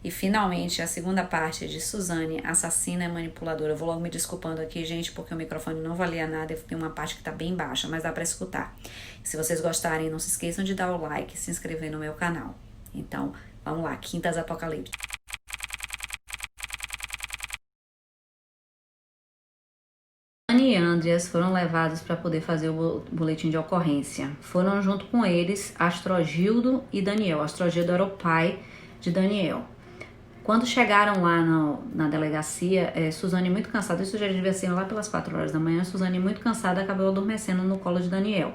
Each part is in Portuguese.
E finalmente a segunda parte de Suzane, assassina e manipuladora. Eu vou logo me desculpando aqui, gente, porque o microfone não valia nada. Tem uma parte que tá bem baixa, mas dá pra escutar. Se vocês gostarem, não se esqueçam de dar o like e se inscrever no meu canal. Então, vamos lá, Quintas Apocalipse. Suzane e Andreas foram levados para poder fazer o boletim de ocorrência. Foram junto com eles Astrogildo e Daniel. Astrogildo era o pai de Daniel. Quando chegaram lá na delegacia, Suzane muito cansada, isso já devia ser lá pelas 4 horas da manhã, Suzane muito cansada acabou adormecendo no colo de Daniel.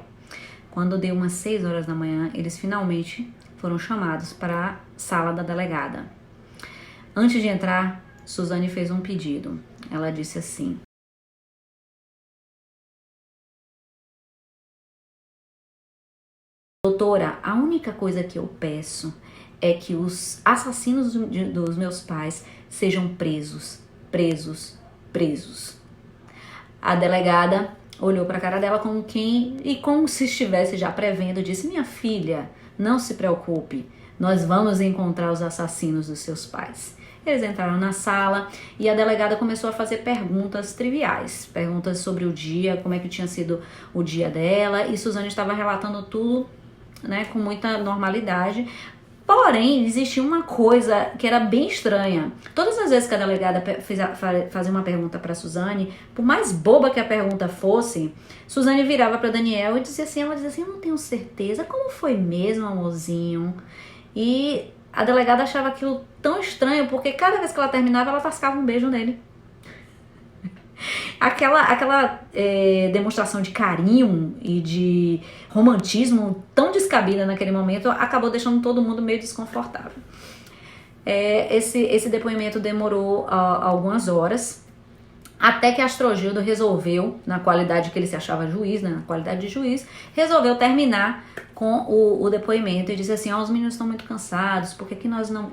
Quando deu umas 6 horas da manhã, eles finalmente foram chamados para a sala da delegada. Antes de entrar, Suzane fez um pedido. Ela disse assim: doutora, a única coisa que eu peço é que os assassinos dos meus pais sejam presos. A delegada olhou para a cara dela como se estivesse já prevendo, disse: minha filha, não se preocupe, nós vamos encontrar os assassinos dos seus pais. Eles entraram na sala e a delegada começou a fazer perguntas triviais, perguntas sobre o dia, como é que tinha sido o dia dela, e Suzane estava relatando tudo, né, com muita normalidade. Porém, existia uma coisa que era bem estranha. Todas as vezes que a delegada fazia uma pergunta para Suzane, por mais boba que a pergunta fosse, Suzane virava para Daniel e dizia assim, eu não tenho certeza, como foi mesmo, amorzinho? E a delegada achava aquilo tão estranho, porque cada vez que ela terminava, ela tascava um beijo nele. Aquela demonstração de carinho e de romantismo tão descabida naquele momento acabou deixando todo mundo meio desconfortável. Esse depoimento demorou algumas horas, até que Astrogildo resolveu, na qualidade que ele se achava juiz, né, na qualidade de juiz, resolveu terminar com o depoimento e disse assim: os meninos estão muito cansados, por que nós não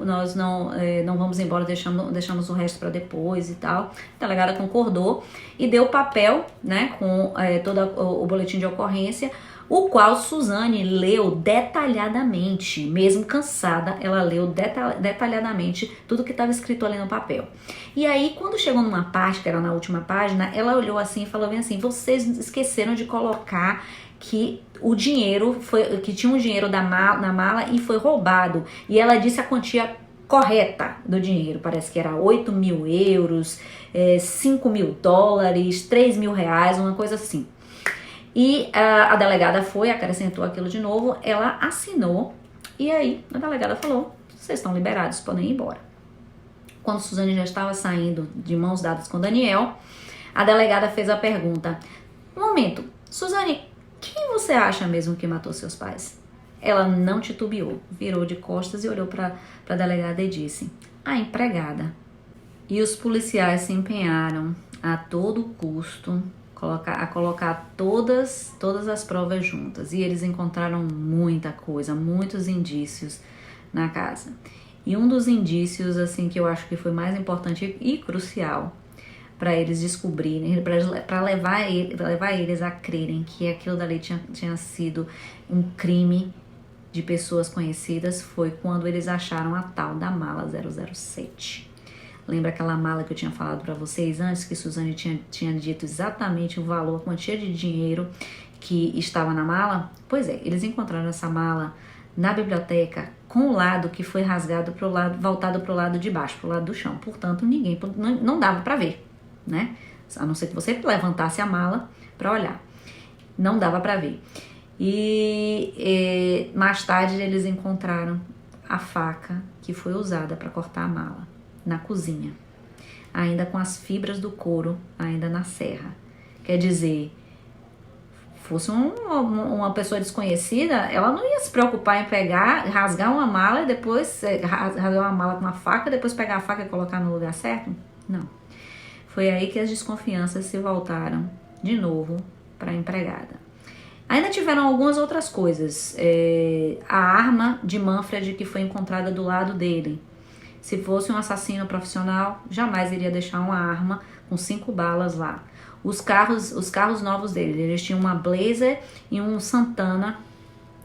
vamos embora, deixamos o resto para depois e tal. A delegada concordou e deu o papel, né, com todo o boletim de ocorrência, o qual Suzane leu detalhadamente, mesmo cansada, ela leu detalhadamente tudo que estava escrito ali no papel. E aí, quando chegou numa parte, que era na última página, ela olhou assim e falou bem assim: vocês esqueceram de colocar que o dinheiro que tinha um dinheiro na mala e foi roubado. E ela disse a quantia correta do dinheiro, parece que era 8 mil euros, 5 mil dólares, 3 mil reais, uma coisa assim. E a delegada acrescentou aquilo de novo, ela assinou, e aí a delegada falou: vocês estão liberados, podem ir embora. Quando Suzane já estava saindo de mãos dadas com Daniel, a delegada fez a pergunta: um momento, Suzane, quem você acha mesmo que matou seus pais? Ela não titubeou, virou de costas e olhou para a delegada e disse: a empregada. E os policiais se empenharam a todo custo a colocar todas as provas juntas. E eles encontraram muita coisa, muitos indícios na casa. E um dos indícios, assim, que eu acho que foi mais importante e crucial para eles descobrirem, para levar eles a crerem que aquilo dali tinha sido um crime de pessoas conhecidas, foi quando eles acharam a tal da mala 007. Lembra aquela mala que eu tinha falado para vocês antes, que Suzane tinha dito exatamente o valor, a quantia de dinheiro que estava na mala? Pois é, eles encontraram essa mala na biblioteca com o lado que foi rasgado voltado para o lado de baixo, para o lado do chão. Portanto, não dava para ver, né? A não ser que você levantasse a mala para olhar. Não dava para ver. E mais tarde eles encontraram a faca que foi usada para cortar a mala na cozinha, ainda com as fibras do couro ainda na serra. Quer dizer, fosse uma pessoa desconhecida, ela não ia se preocupar em rasgar uma mala e depois rasgar uma mala com uma faca, depois pegar a faca e colocar no lugar certo. Não. Foi aí que as desconfianças se voltaram de novo para a empregada. Ainda tiveram algumas outras coisas. A arma de Manfred que foi encontrada do lado dele. Se fosse um assassino profissional, jamais iria deixar uma arma com 5 balas lá. Os carros novos dele, eles tinham uma Blazer e um Santana,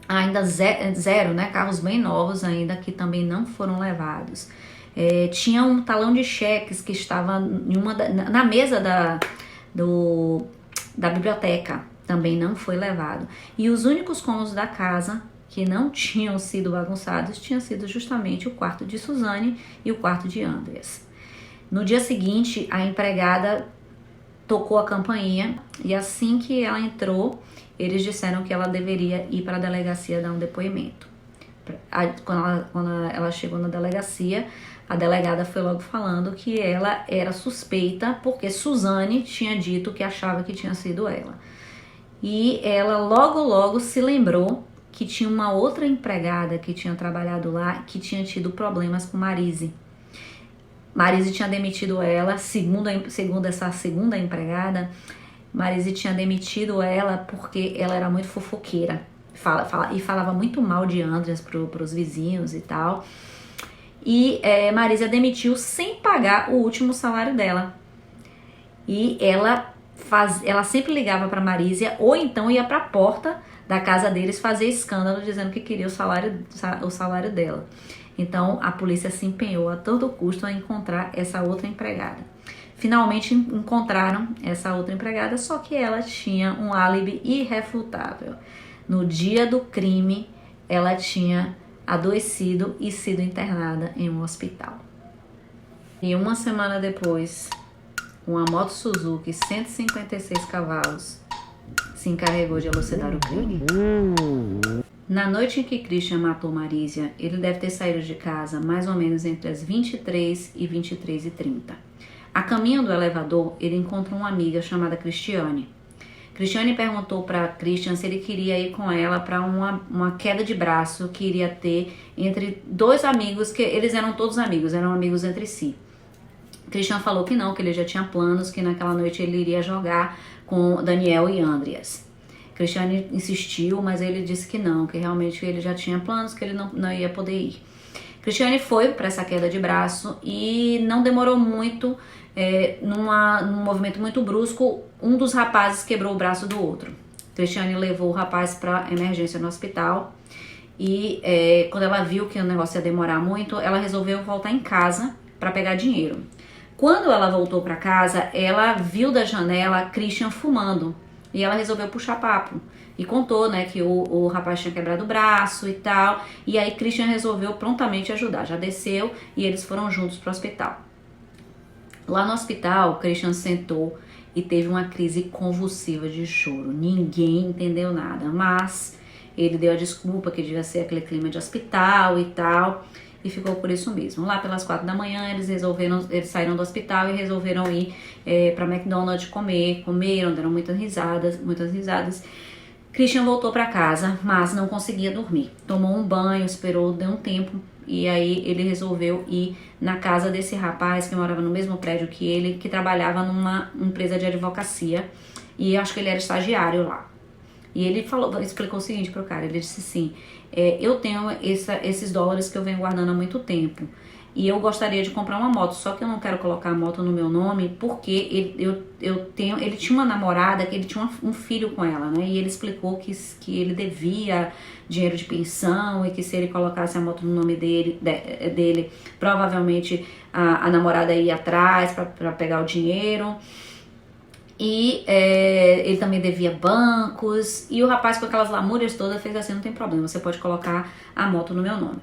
ainda zero, né? Carros bem novos ainda, que também não foram levados. Tinha um talão de cheques que estava na mesa da biblioteca, também não foi levado. E os únicos cômodos da casa que não tinham sido bagunçados tinham sido justamente o quarto de Suzane e o quarto de Andreas. No dia seguinte, a empregada tocou a campainha e assim que ela entrou, eles disseram que ela deveria ir para a delegacia dar um depoimento. Quando ela chegou na delegacia, a delegada foi logo falando que ela era suspeita porque Suzane tinha dito que achava que tinha sido ela. E ela logo se lembrou que tinha uma outra empregada que tinha trabalhado lá que tinha tido problemas com Marise. Marise tinha demitido ela, segundo essa segunda empregada, Marise tinha demitido ela porque ela era muito fofoqueira e falava muito mal de Andreas pros vizinhos e tal. E Marise a demitiu sem pagar o último salário dela. E ela sempre ligava para Marise ou então ia para a porta da casa deles fazer escândalo dizendo que queria o salário dela. Então a polícia se empenhou a todo custo a encontrar essa outra empregada. Finalmente encontraram essa outra empregada, só que ela tinha um álibi irrefutável. No dia do crime, ela tinha adoecido e sido internada em um hospital. E uma semana depois, uma moto Suzuki 156 cavalos se encarregou de elucidar o crime. Na noite em que Christian matou Marisia, ele deve ter saído de casa mais ou menos entre as 23 e 23h30. A caminho do elevador, ele encontrou uma amiga chamada Cristiane. Cristiane perguntou para Christian se ele queria ir com ela para uma queda de braço que iria ter entre dois amigos, que eles eram todos amigos, eram amigos entre si. Christian falou que não, que ele já tinha planos, que naquela noite ele iria jogar com Daniel e Andreas. Cristiane insistiu, mas ele disse que não, que realmente ele já tinha planos, que ele não ia poder ir. Cristiane foi para essa queda de braço e não demorou muito, num movimento muito brusco, um dos rapazes quebrou o braço do outro. Cristiane levou o rapaz para emergência no hospital e quando ela viu que o negócio ia demorar muito, ela resolveu voltar em casa para pegar dinheiro. Quando ela voltou para casa, ela viu da janela Christian fumando e ela resolveu puxar papo. E contou, né, que o rapaz tinha quebrado o braço e tal. E aí Christian resolveu prontamente ajudar. Já desceu e eles foram juntos para o hospital. Lá no hospital, Christian sentou e teve uma crise convulsiva de choro. Ninguém entendeu nada, mas ele deu a desculpa que devia ser aquele clima de hospital e tal. E ficou por isso mesmo. Lá pelas 4 da manhã, eles saíram do hospital e resolveram ir para McDonald's comeram, deram muitas risadas. Christian voltou para casa, mas não conseguia dormir. Tomou um banho, esperou, deu um tempo e aí ele resolveu ir na casa desse rapaz que morava no mesmo prédio que ele, que trabalhava numa empresa de advocacia e acho que ele era estagiário lá. E ele explicou o seguinte pro cara, ele disse assim, eu tenho esses dólares que eu venho guardando há muito tempo e eu gostaria de comprar uma moto, só que eu não quero colocar a moto no meu nome porque ele tinha uma namorada, que ele tinha um filho com ela, né? E ele explicou que ele devia dinheiro de pensão e que se ele colocasse a moto no nome dele provavelmente a namorada ia atrás para pegar o dinheiro. E ele também devia bancos. E o rapaz com aquelas lamúrias todas fez assim, não tem problema, você pode colocar a moto no meu nome.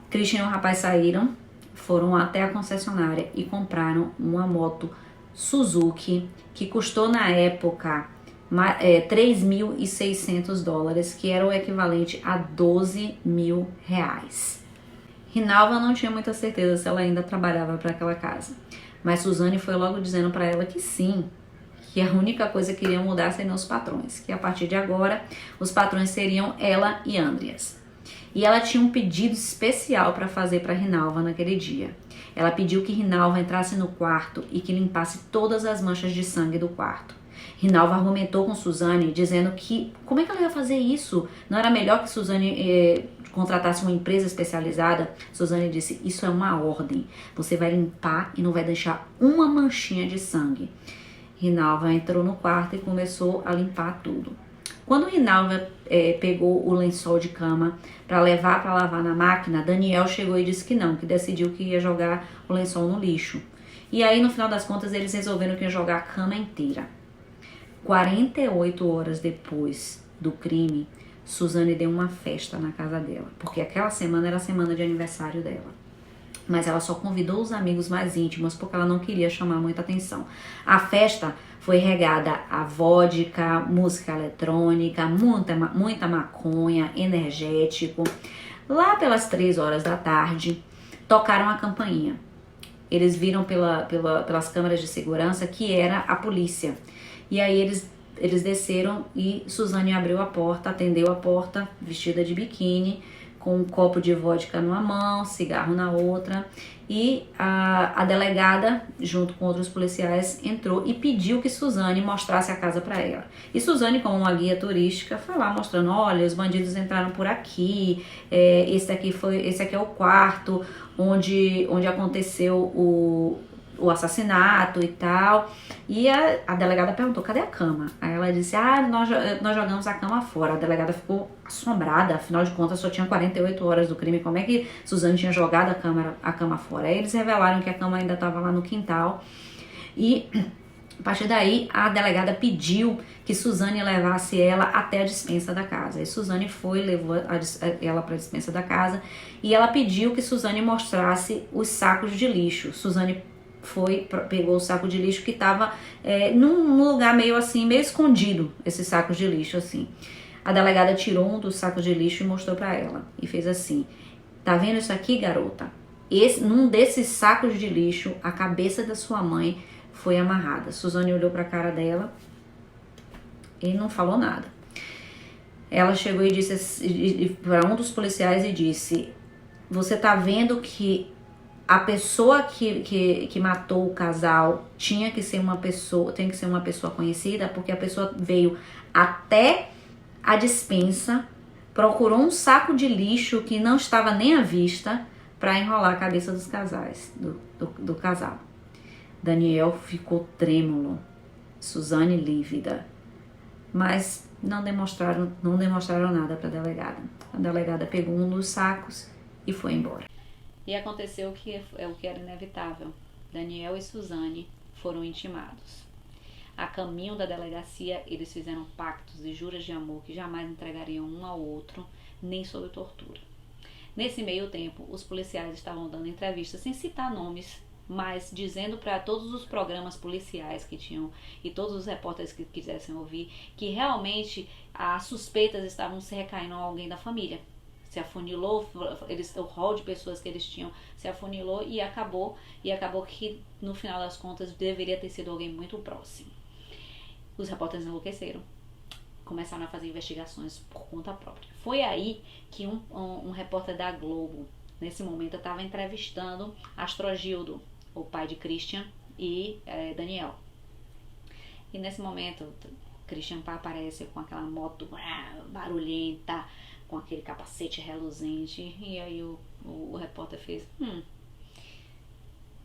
Christian e o rapaz saíram, foram até a concessionária e compraram uma moto Suzuki que custou na época $3.600, que era o equivalente a R$12 mil. Rinalva não tinha muita certeza se ela ainda trabalhava para aquela casa, mas Suzane foi logo dizendo para ela que sim, que a única coisa que iriam mudar seriam os patrões, que a partir de agora os patrões seriam ela e Andreas. E ela tinha um pedido especial para fazer para Rinalva naquele dia. Ela pediu que Rinalva entrasse no quarto e que limpasse todas as manchas de sangue do quarto. Rinalva argumentou com Suzane, dizendo que como é que ela ia fazer isso? Não era melhor que Suzane contratasse uma empresa especializada? Suzane disse, isso é uma ordem, você vai limpar e não vai deixar uma manchinha de sangue. Rinalva entrou no quarto e começou a limpar tudo. Quando o Rinaldo pegou o lençol de cama para levar para lavar na máquina, Daniel chegou e disse que não, que decidiu que ia jogar o lençol no lixo. E aí, no final das contas, eles resolveram que ia jogar a cama inteira. 48 horas depois do crime, Suzane deu uma festa na casa dela, porque aquela semana era a semana de aniversário dela. Mas ela só convidou os amigos mais íntimos porque ela não queria chamar muita atenção. A festa foi regada a vodka, música eletrônica, muita maconha, energético. Lá pelas 3 horas da tarde, tocaram a campainha. Eles viram pelas câmeras de segurança que era a polícia. E aí eles desceram e Suzane abriu a porta, atendeu a porta, vestida de biquíni, com um copo de vodka numa mão, cigarro na outra, e a delegada, junto com outros policiais, entrou e pediu que Suzane mostrasse a casa para ela. E Suzane, como uma guia turística, foi lá mostrando, olha, os bandidos entraram por aqui, esse aqui é o quarto onde aconteceu o assassinato e tal. E a delegada perguntou, cadê a cama? Aí ela disse, nós jogamos a cama fora. A delegada ficou assombrada, afinal de contas só tinha 48 horas do crime, como é que Suzane tinha jogado a cama fora? Aí eles revelaram que a cama ainda estava lá no quintal e a partir daí a delegada pediu que Suzane levasse ela até a despensa da casa. E Suzane levou ela para a despensa da casa e ela pediu que Suzane mostrasse os sacos de lixo. Suzane pegou o saco de lixo que estava num lugar meio assim, meio escondido, esses sacos de lixo assim. A delegada tirou um dos sacos de lixo e mostrou para ela e fez assim, tá vendo isso aqui, garota? Num desses sacos de lixo, a cabeça da sua mãe foi amarrada. Suzane olhou para a cara dela e não falou nada. Ela chegou e disse para um dos policiais e disse, você tá vendo que a pessoa que matou o casal tem que ser uma pessoa conhecida, porque a pessoa veio até a despensa, procurou um saco de lixo que não estava nem à vista para enrolar a cabeça dos casais, do casal. Daniel ficou trêmulo, Suzane lívida, mas não demonstraram nada para a delegada. A delegada pegou um dos sacos e foi embora. E aconteceu o que era inevitável. Daniel e Suzane foram intimados. A caminho da delegacia, eles fizeram pactos e juras de amor que jamais entregariam um ao outro, nem sob tortura. Nesse meio tempo, os policiais estavam dando entrevistas sem citar nomes, mas dizendo para todos os programas policiais que tinham e todos os repórteres que quisessem ouvir que realmente as suspeitas estavam se recaindo a alguém da família. Se afunilou, o rol de pessoas que eles tinham se afunilou e acabou que no final das contas deveria ter sido alguém muito próximo. Os repórteres enlouqueceram, começaram a fazer investigações por conta própria. Foi aí que um repórter da Globo, nesse momento, estava entrevistando Astrogildo, o pai de Christian e Daniel. E nesse momento, Christian aparece com aquela moto barulhenta, com aquele capacete reluzente, e aí o repórter fez,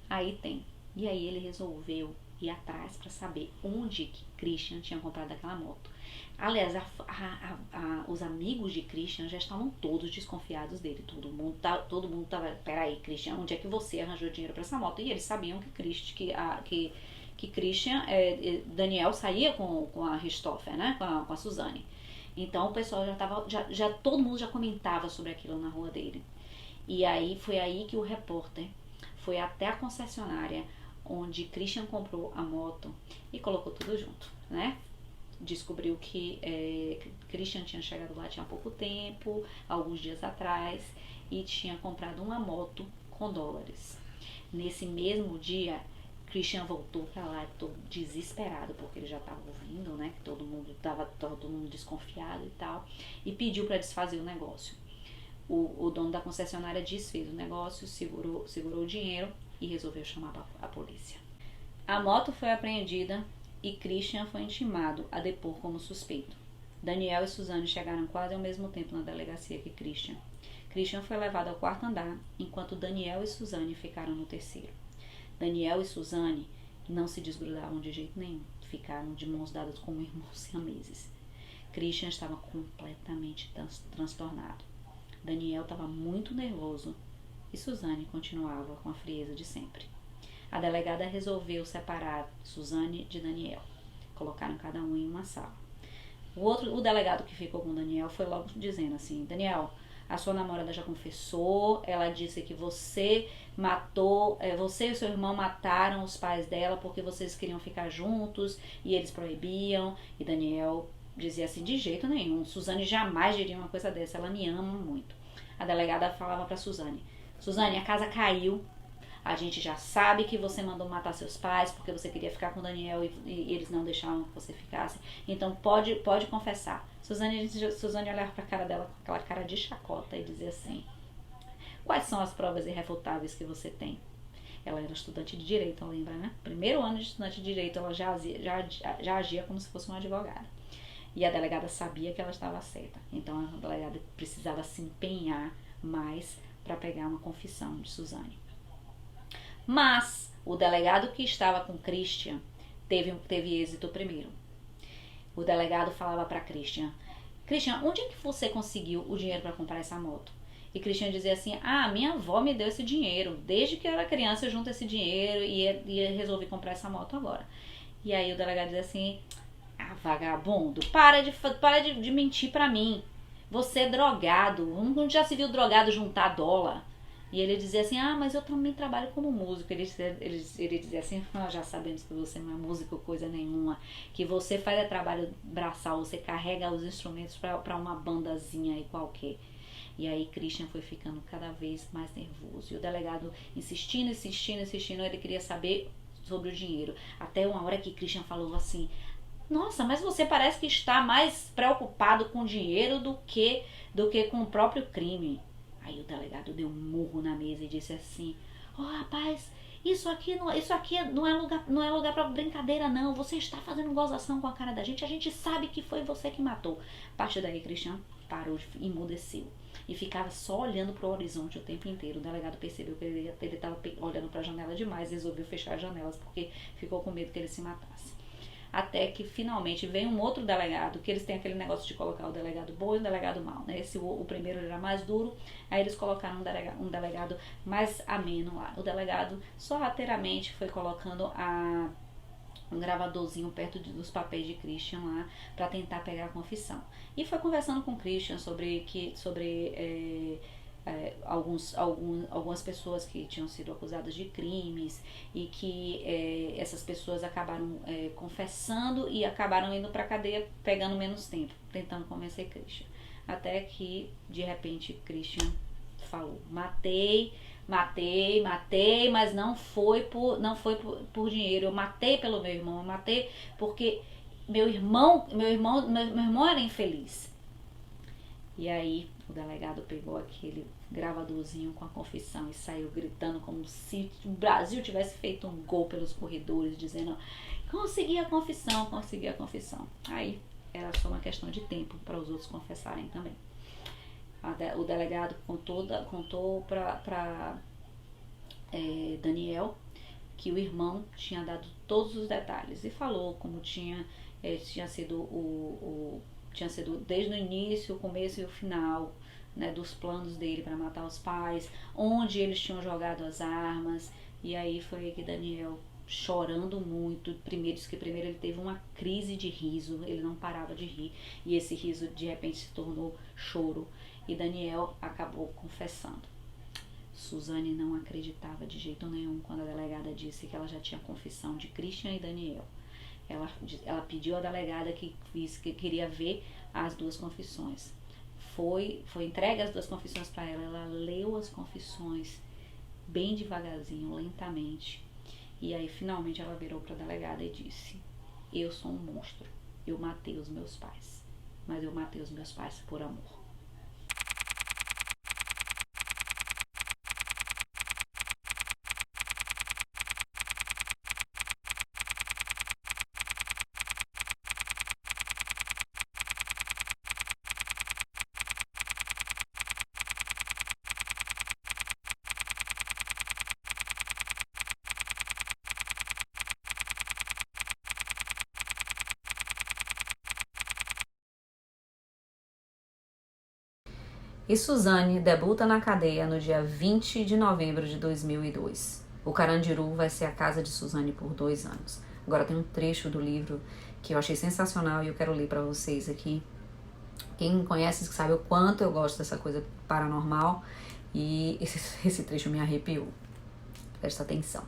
aí tem. E aí ele resolveu ir atrás para saber onde que Christian tinha comprado aquela moto. Aliás, os amigos de Christian já estavam todos desconfiados dele. Todo mundo tava, peraí, Christian, onde é que você arranjou dinheiro para essa moto? E eles sabiam que Christian, Daniel saía com a Richthofen, né, com a Suzane. Então o pessoal todo mundo já comentava sobre aquilo na rua dele. E aí foi aí que o repórter foi até a concessionária onde Christian comprou a moto e colocou tudo junto, né? Descobriu que Christian tinha chegado lá tinha pouco tempo, alguns dias atrás, e tinha comprado uma moto com dólares. Nesse mesmo dia, Christian voltou pra lá todo desesperado, porque ele já estava ouvindo, né, que todo mundo desconfiado e tal, e pediu para desfazer o negócio. O dono da concessionária desfez o negócio, segurou o dinheiro e resolveu chamar a polícia. A moto foi apreendida e Christian foi intimado a depor como suspeito. Daniel e Suzane chegaram quase ao mesmo tempo na delegacia que Christian. Christian foi levado ao 4º andar, enquanto Daniel e Suzane ficaram no 3º. Daniel e Suzane não se desgrudavam de jeito nenhum, ficaram de mãos dadas como irmãos siameses. Christian estava completamente transtornado. Daniel estava muito nervoso e Suzane continuava com a frieza de sempre. A delegada resolveu separar Suzane de Daniel. Colocaram cada um em uma sala. O delegado que ficou com Daniel foi logo dizendo assim: Daniel, a sua namorada já confessou, ela disse que você matou, você e seu irmão mataram os pais dela porque vocês queriam ficar juntos e eles proibiam. E Daniel dizia assim: de jeito nenhum, Suzane jamais diria uma coisa dessa, ela me ama muito. A delegada falava pra Suzane: Suzane, a casa caiu, a gente já sabe que você mandou matar seus pais porque você queria ficar com o Daniel e eles não deixavam que você ficasse. Então pode confessar. Suzane olhava pra cara dela com aquela cara de chacota e dizia assim: quais são as provas irrefutáveis que você tem? Ela era estudante de direito, lembra, né? Primeiro ano de estudante de direito, ela já agia como se fosse uma advogada. E a delegada sabia que ela estava certa. Então a delegada precisava se empenhar mais para pegar uma confissão de Suzane. Mas o delegado que estava com Christian teve êxito primeiro. O delegado falava para Christian: Christian, onde é que você conseguiu o dinheiro para comprar essa moto? E Christian dizia assim: minha avó me deu esse dinheiro. Desde que eu era criança eu junto esse dinheiro e resolvi comprar essa moto agora. E aí o delegado dizia assim: vagabundo, para de mentir pra mim. Você é drogado. Não já se viu drogado juntar dólar? E ele dizia assim: mas eu também trabalho como músico. Ele dizia assim: já sabemos que você não é músico coisa nenhuma, que você faz trabalho braçal, você carrega os instrumentos pra uma bandazinha aí qualquer. E aí Christian foi ficando cada vez mais nervoso. E o delegado insistindo, ele queria saber sobre o dinheiro. Até uma hora que Christian falou assim: nossa, mas você parece que está mais preocupado com o dinheiro do que com o próprio crime. Aí o delegado deu um murro na mesa e disse assim: rapaz, isso aqui não é lugar para brincadeira não. Você está fazendo gozação com a cara da gente. A gente sabe que foi você que matou. A partir daí Christian parou, emudeceu e ficava só olhando para o horizonte o tempo inteiro. O delegado percebeu que ele estava olhando para a janela demais e resolveu fechar as janelas porque ficou com medo que ele se matasse. Até que finalmente vem um outro delegado, que eles têm aquele negócio de colocar o delegado bom e o delegado mau, né? O primeiro era mais duro, aí eles colocaram um delegado mais ameno lá. O delegado sorrateiramente foi colocando um gravadorzinho perto dos papéis de Christian lá para tentar pegar a confissão. E foi conversando com Christian sobre algumas pessoas que tinham sido acusadas de crimes e que essas pessoas acabaram confessando e acabaram indo pra cadeia pegando menos tempo, tentando convencer Christian. Até que, de repente, Christian falou: matei, mas não foi por dinheiro. Eu matei pelo meu irmão, eu matei porque meu irmão era infeliz. E aí o delegado pegou aquele gravadorzinho com a confissão e saiu gritando como se o Brasil tivesse feito um gol pelos corredores, dizendo: consegui a confissão. Aí era só uma questão de tempo para os outros confessarem também. O delegado contou para Daniel que o irmão tinha dado todos os detalhes e falou como tinha sido tinha sido desde o início, o começo e o final, né, dos planos dele para matar os pais, onde eles tinham jogado as armas. E aí foi que Daniel, chorando muito, primeiro ele teve uma crise de riso, ele não parava de rir, e esse riso de repente se tornou choro, e Daniel acabou confessando. Suzane não acreditava de jeito nenhum quando a delegada disse que ela já tinha confissão de Christian e Daniel. Ela pediu à delegada que queria ver as duas confissões. Foi entregue as duas confissões para ela. Ela leu as confissões bem devagarzinho, lentamente. E aí finalmente ela virou para a delegada e disse: eu sou um monstro. Eu matei os meus pais. Mas eu matei os meus pais por amor. E Suzane debuta na cadeia no dia 20 de novembro de 2002. O Carandiru vai ser a casa de Suzane por 2 anos. Agora tem um trecho do livro que eu achei sensacional e eu quero ler para vocês aqui. Quem me conhece sabe o quanto eu gosto dessa coisa paranormal e esse trecho me arrepiou. Presta atenção.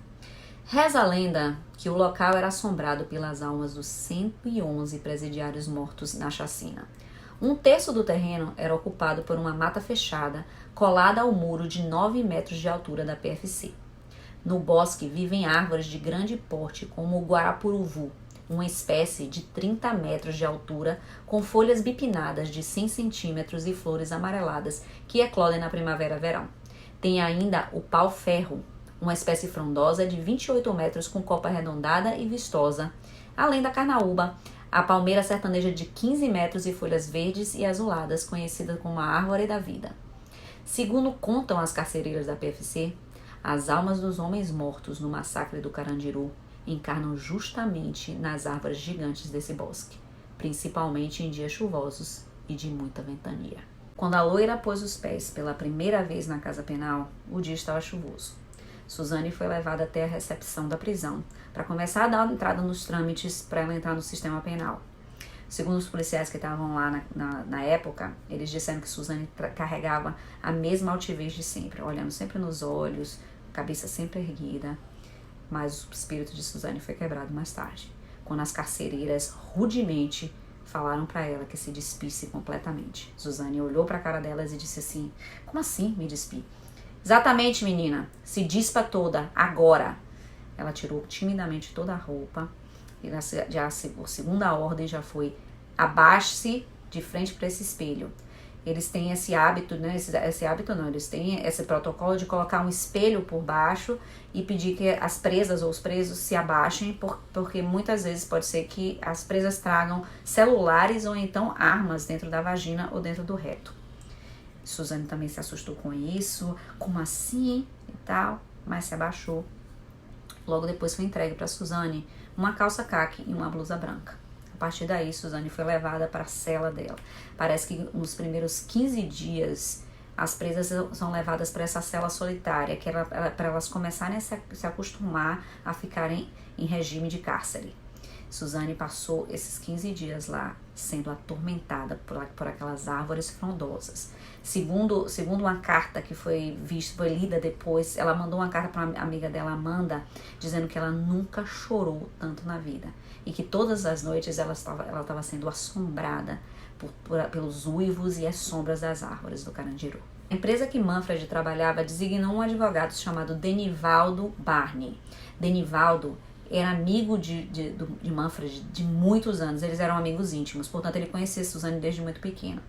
Reza a lenda que o local era assombrado pelas almas dos 111 presidiários mortos na chacina. 1/3 do terreno era ocupado por uma mata fechada, colada ao muro de 9 metros de altura da PFC. No bosque vivem árvores de grande porte, como o guarapuruvu, uma espécie de 30 metros de altura, com folhas bipinadas de 100 centímetros e flores amareladas, que eclodem na primavera-verão. Tem ainda o pau-ferro, uma espécie frondosa de 28 metros com copa arredondada e vistosa, além da carnaúba, a palmeira sertaneja de 15 metros e folhas verdes e azuladas, conhecida como a árvore da vida. Segundo contam as carcereiras da PFC, as almas dos homens mortos no massacre do Carandiru encarnam justamente nas árvores gigantes desse bosque, principalmente em dias chuvosos e de muita ventania. Quando a loira pôs os pés pela primeira vez na casa penal, o dia estava chuvoso. Suzane foi levada até a recepção da prisão para começar a dar entrada nos trâmites para ela entrar no sistema penal. Segundo os policiais que estavam lá na época, eles disseram que Suzane carregava a mesma altivez de sempre, olhando sempre nos olhos, cabeça sempre erguida. Mas o espírito de Suzane foi quebrado mais tarde, quando as carcereiras rudemente falaram para ela que se despisse completamente. Suzane olhou para a cara delas e disse assim: "Como assim me despi?" "Exatamente, menina, se dispa toda, agora." Ela tirou timidamente toda a roupa e a segunda ordem já foi: abaixe-se de frente para esse espelho. Eles têm esse hábito, né? Eles têm esse protocolo de colocar um espelho por baixo e pedir que as presas ou os presos se abaixem, porque muitas vezes pode ser que as presas tragam celulares ou então armas dentro da vagina ou dentro do reto. Suzane também se assustou com isso, como assim e tal, mas se abaixou. Logo depois foi entregue para Suzane uma calça caque e uma blusa branca. A partir daí, Suzane foi levada para a cela dela. Parece que nos primeiros 15 dias, as presas são levadas para essa cela solitária, que para elas começarem a se acostumar a ficarem em regime de cárcere. Suzane passou esses 15 dias lá, sendo atormentada por aquelas árvores frondosas. Segundo uma carta que foi lida depois, ela mandou uma carta para uma amiga dela, Amanda, dizendo que ela nunca chorou tanto na vida. E que todas as noites ela estava sendo assombrada pelos uivos e as sombras das árvores do Carandiru. A empresa que Manfred trabalhava designou um advogado chamado Denivaldo Barney. Denivaldo era amigo de Manfred de muitos anos, eles eram amigos íntimos, portanto ele conhecia Suzane desde muito pequeno.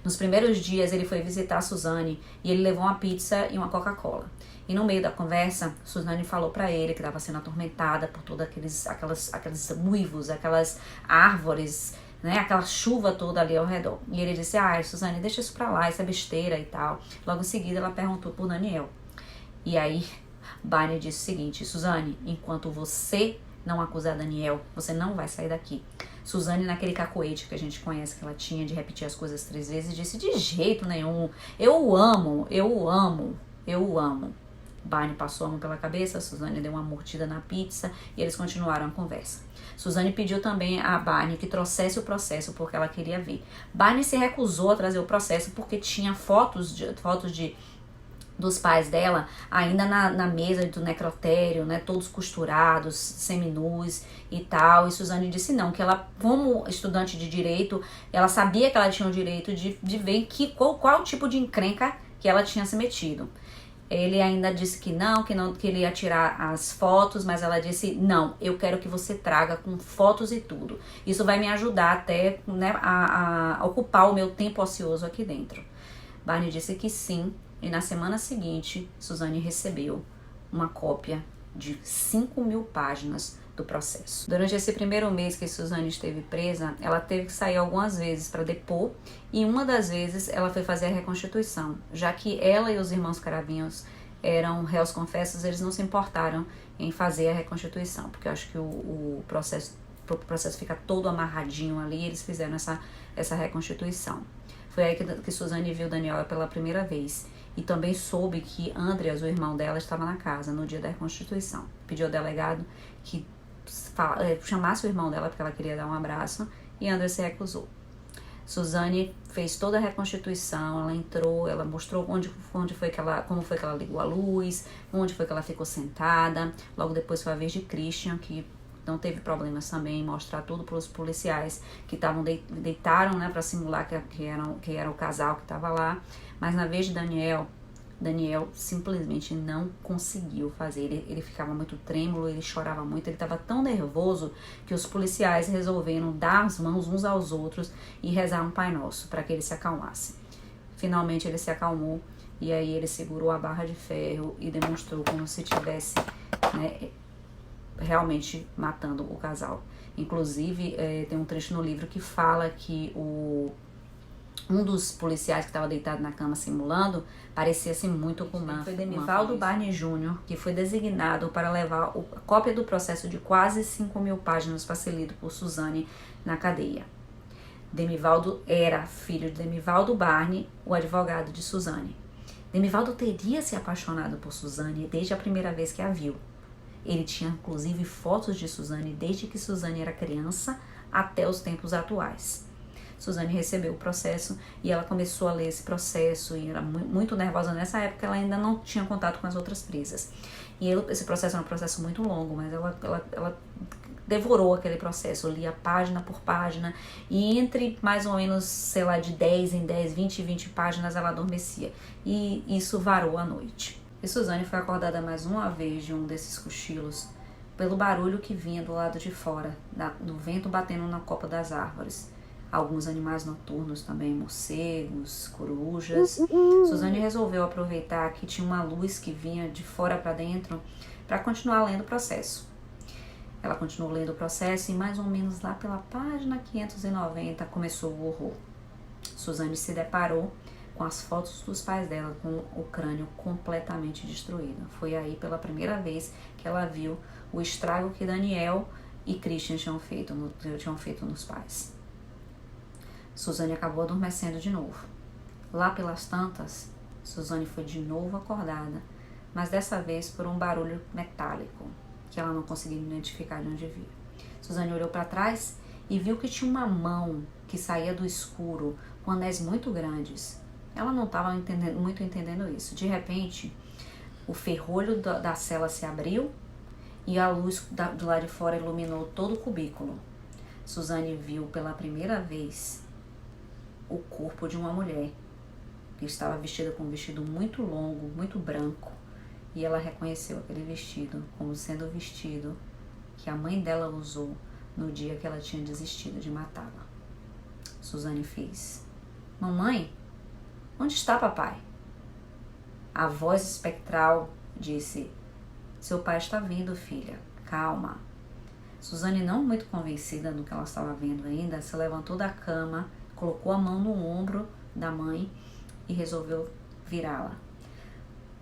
Nos primeiros dias ele foi visitar a Suzane e ele levou uma pizza e uma Coca-Cola. E no meio da conversa, Suzane falou para ele que estava sendo atormentada por todos aqueles uivos, aquelas árvores, né, aquela chuva toda ali ao redor. E ele disse: Suzane, deixa isso pra lá, isso é besteira e tal. Logo em seguida ela perguntou por Daniel. E aí Barney disse o seguinte: Suzane, enquanto você não acusar Daniel, você não vai sair daqui. Suzane, naquele cacoete que a gente conhece que ela tinha de repetir as coisas 3 vezes, disse: de jeito nenhum, eu o amo, eu o amo, eu o amo. Barney passou a mão pela cabeça, Suzane deu uma mordida na pizza e eles continuaram a conversa. Suzane pediu também a Barney que trouxesse o processo porque ela queria ver. Barney se recusou a trazer o processo porque tinha fotos dos pais dela ainda na mesa do necrotério, né, todos costurados, seminus e tal, e Suzane disse não, que ela, como estudante de direito, ela sabia que ela tinha o direito de ver qual tipo de encrenca que ela tinha se metido. Ele ainda disse que ele ia tirar as fotos, mas ela disse, não, eu quero que você traga com fotos e tudo. Isso vai me ajudar até, né, a ocupar o meu tempo ocioso aqui dentro. Barney disse que sim, e na semana seguinte, Suzane recebeu uma cópia de 5.000 páginas do processo. Durante esse primeiro mês que Suzane esteve presa, ela teve que sair algumas vezes para depor, e uma das vezes ela foi fazer a reconstituição, já que ela e os irmãos Caravinhos eram réus confessos, eles não se importaram em fazer a reconstituição, porque eu acho que o processo fica todo amarradinho ali, e eles fizeram essa reconstituição. Foi aí que Suzane viu Daniel pela primeira vez. E também soube que Andreas, o irmão dela, estava na casa no dia da reconstituição. Pediu ao delegado que chamasse o irmão dela porque ela queria dar um abraço e Andreas se recusou. Suzane fez toda a reconstituição, ela entrou, ela mostrou como foi que ela ligou a luz, onde foi que ela ficou sentada. Logo depois foi a vez de Christian, que não teve problemas também em mostrar tudo para os policiais que deitaram, né, para simular que era o casal que estava lá. Mas na vez de Daniel simplesmente não conseguiu fazer. Ele ficava muito trêmulo, ele chorava muito, ele estava tão nervoso que os policiais resolveram dar as mãos uns aos outros e rezar um Pai Nosso para que ele se acalmasse. Finalmente ele se acalmou e aí ele segurou a barra de ferro e demonstrou como se tivesse, né, realmente matando o casal. Inclusive, tem um trecho no livro que fala que um dos policiais que estava deitado na cama simulando parecia assim muito com Manfred. Foi Demivaldo Barney Jr., que foi designado para levar a cópia do processo de quase 5.000 páginas para ser lido por Suzane na cadeia. Demivaldo era filho de Demivaldo Barney, o advogado de Suzane. Demivaldo teria se apaixonado por Suzane desde a primeira vez que a viu. Ele tinha inclusive fotos de Suzane desde que Suzane era criança até os tempos atuais. Suzane recebeu o processo e ela começou a ler esse processo e era muito nervosa nessa época, ela ainda não tinha contato com as outras presas. E esse processo era um processo muito longo, mas ela devorou aquele processo, lia página por página e entre mais ou menos, sei lá, de 10 em 10, 20 em 20 páginas ela adormecia. E isso varou a noite. E Suzane foi acordada mais uma vez de um desses cochilos pelo barulho que vinha do lado de fora, do vento batendo na copa das árvores. Alguns animais noturnos também, morcegos, corujas. Suzane resolveu aproveitar que tinha uma luz que vinha de fora para dentro para continuar lendo o processo. Ela continuou lendo o processo e mais ou menos lá pela página 590 começou o horror. Suzane se deparou com as fotos dos pais dela com o crânio completamente destruído. Foi aí pela primeira vez que ela viu o estrago que Daniel e Christian tinham feito nos pais. Suzane acabou adormecendo de novo. Lá pelas tantas, Suzane foi de novo acordada, mas dessa vez por um barulho metálico, que ela não conseguia identificar de onde vinha. Suzane olhou para trás e viu que tinha uma mão que saía do escuro com anéis muito grandes. Ela não estava muito entendendo isso. De repente, o ferrolho da cela se abriu e a luz do lado de fora iluminou todo o cubículo. Suzane viu pela primeira vez o corpo de uma mulher que estava vestida com um vestido muito longo, muito branco, e ela reconheceu aquele vestido como sendo o vestido que a mãe dela usou no dia que ela tinha desistido de matá-la. Suzane fez: "Mamãe, onde está papai?" A voz espectral disse: "Seu pai está vindo, filha, calma." Suzane, não muito convencida do que ela estava vendo ainda, se levantou da cama, colocou a mão no ombro da mãe e resolveu virá-la.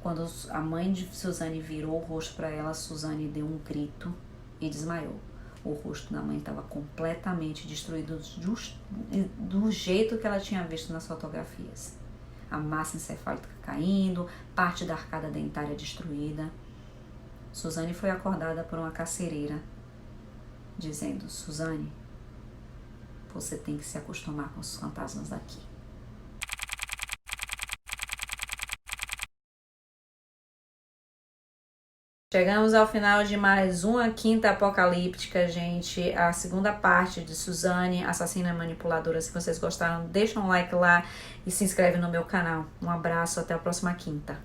Quando a mãe de Suzane virou o rosto para ela, Suzane deu um grito e desmaiou. O rosto da mãe estava completamente destruído do jeito que ela tinha visto nas fotografias. A massa encefálica caindo, parte da arcada dentária destruída. Suzane foi acordada por uma carcereira, dizendo: "Suzane, você tem que se acostumar com os fantasmas daqui." Chegamos ao final de mais uma Quinta Apocalíptica, gente. A segunda parte de Suzane, Assassina Manipuladora. Se vocês gostaram, deixa um like lá e se inscreve no meu canal. Um abraço, até a próxima quinta.